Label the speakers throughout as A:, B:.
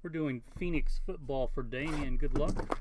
A: We're doing Phoenix football for Damien. Good luck.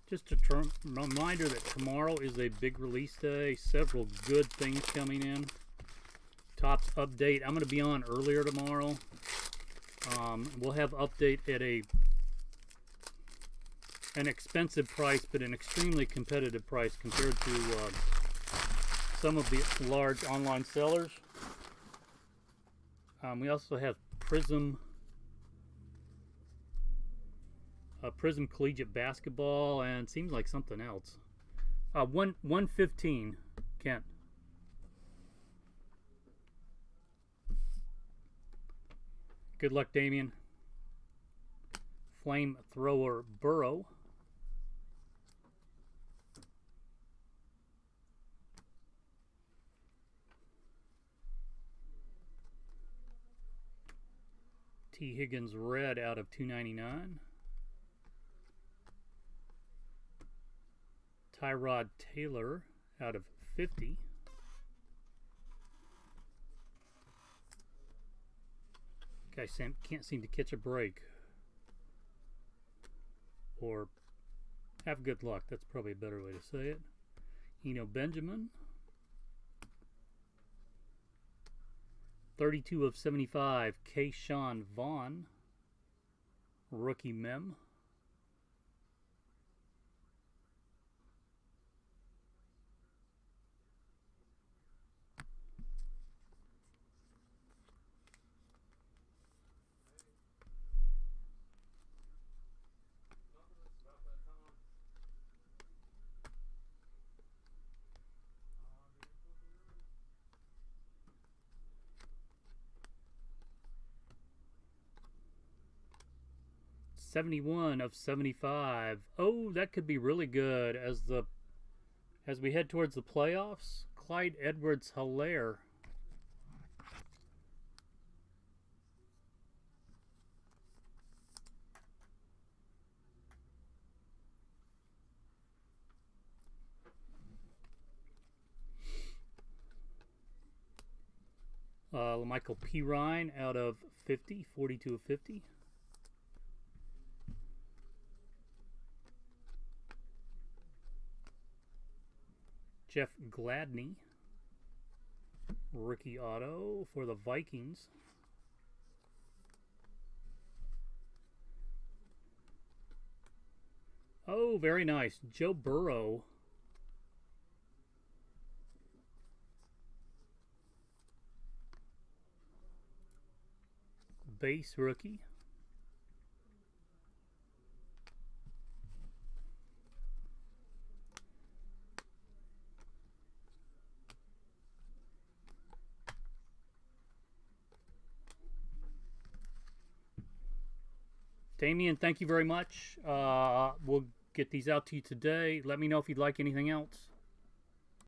A: Just a reminder that tomorrow is a big release day. Several good things coming in. Topps update. I'm going to be on earlier tomorrow. We'll have update at an expensive price, but an extremely competitive price compared to some of the large online sellers. We also have Prism Collegiate Basketball, and seems like something else. 115, Kent. Good luck, Damien. Flamethrower Burrow. T. Higgins red out of 299. Tyrod Taylor out of 50. Guy can't seem to catch a break. Or have good luck. That's probably a better way to say it. Eno Benjamin. 32 of 75. Keyshawn Vaughn. Rookie mem. '71 of 75. Oh, that could be really good as we head towards the playoffs. Clyde Edwards-Helaire. Michael P. Ryan out of 50, 42 of 50. Jeff Gladney, rookie auto for the Vikings. Oh, very nice. Joe Burrow. Base rookie. Damien, thank you very much. We'll get these out to you today. Let me know if you'd like anything else.